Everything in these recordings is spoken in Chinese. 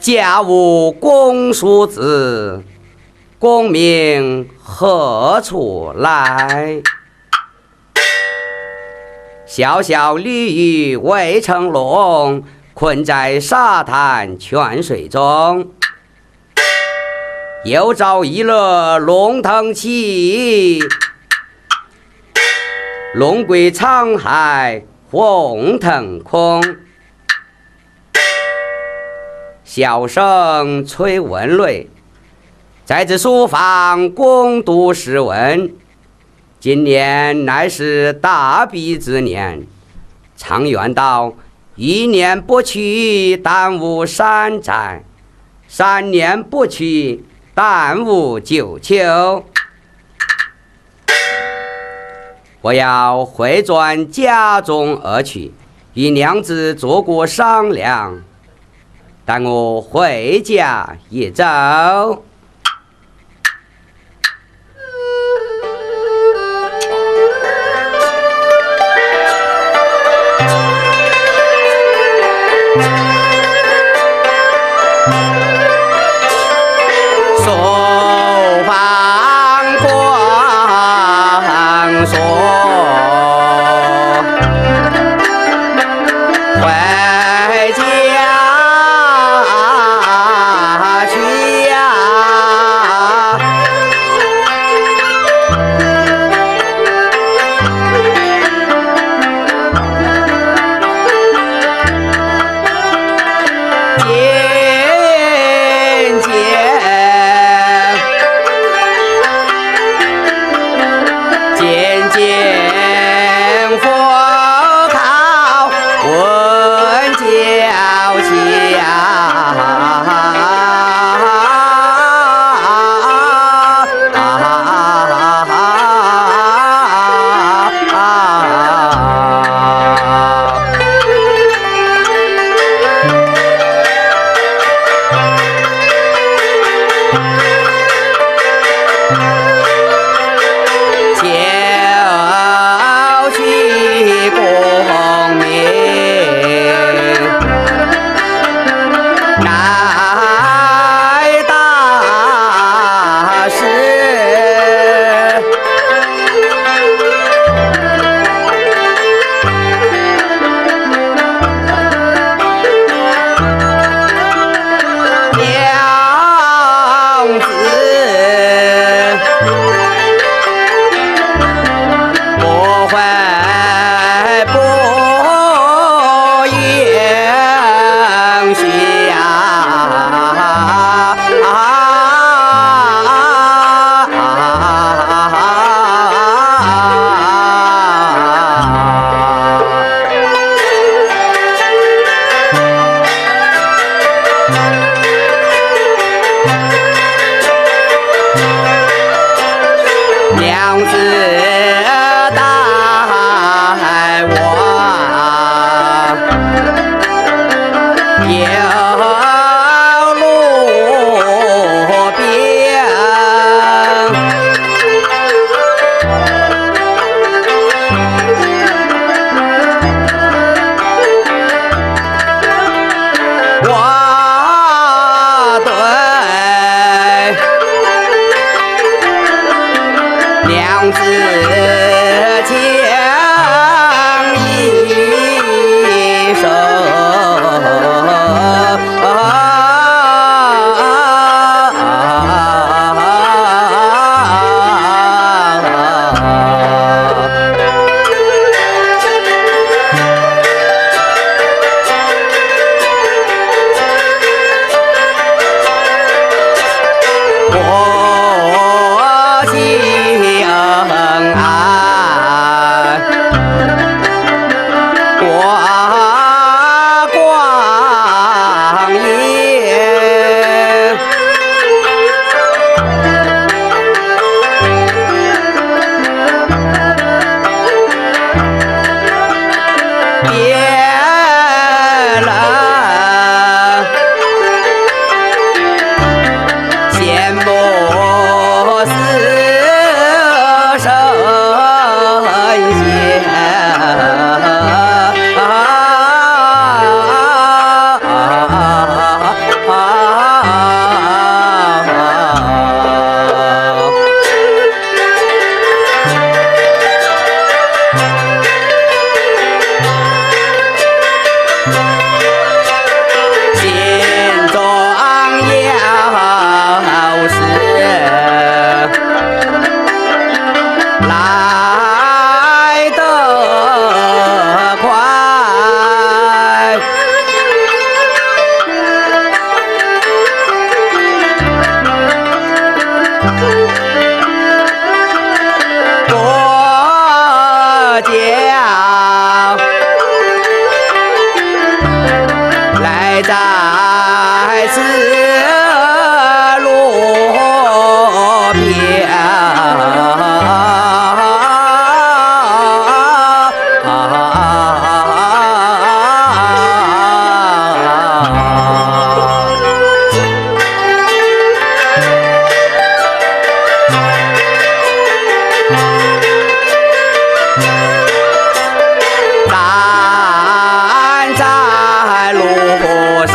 家无公叔子，功名何处来？小小鲤鱼未成笼，困在沙滩泉水中。又招一乐龙腾起，龙归沧海红腾空。小生崔文瑞，在这书房攻读诗文。今年乃是大比之年，常言道：一年不去，耽误三载；三年不去，耽误九秋。我要回转家中而去，与娘子做过商量。但我回家一走，手放光说回家去呀。娘子带我游路边，我对娘子讲一声，我敬爱我光阴，别人羡慕似神仙，心中要是来得快，国家来在此路边，站在路上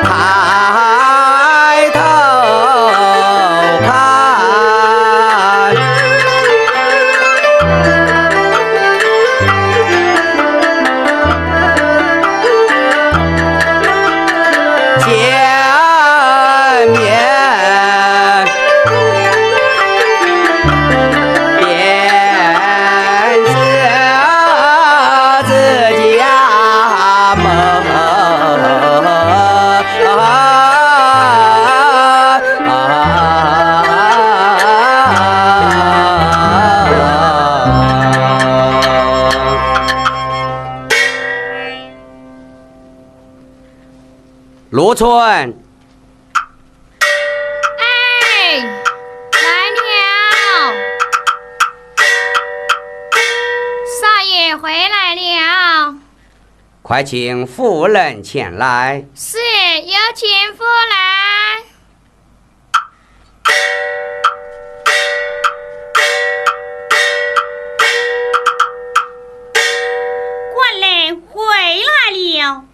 抬头看，前面便是自家门，芦春，哎，来了，少爷回来了。快请夫人前来。是，有请夫人。官人回来了。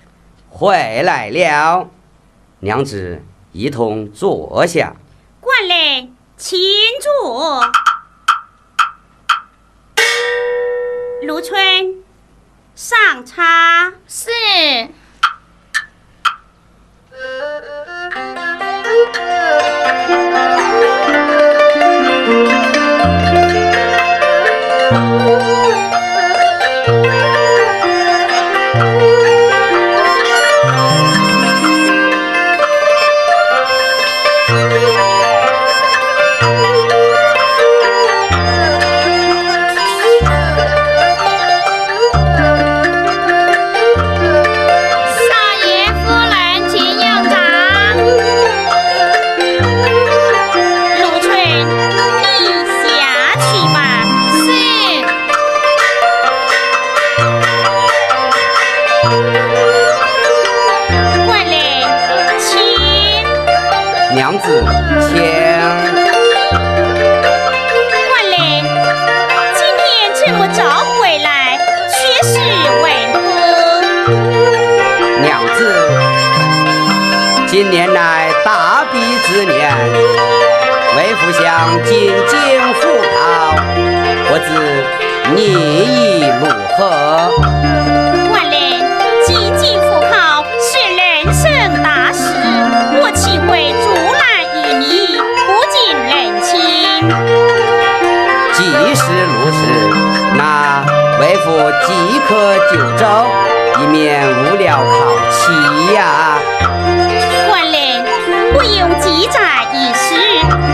回来了，娘子一同坐下。官人请坐。芦春，上茶。是。子，请。官人，今天这么早回来，却是为何？娘子，今年乃大比之年，为父想进京赴考，不知你意如何？官人，进京赴考是人生大事，我岂会阻拦于你，不近人情？既是如是，那为父即刻就走，以免误了考期呀。官人，不用记载一时，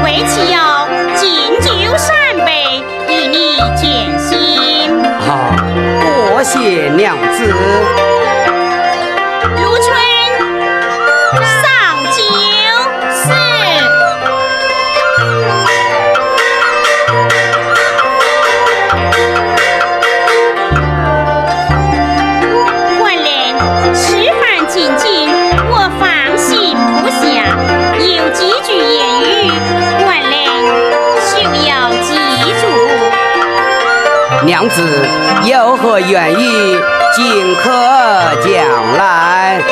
为其要敬酒三杯，与你见心。好，多谢娘子。如春上酒。是。官人，吃饭进京，我放心不下，有几句言语，官人休要记住。娘子有何愿意，尽可讲来。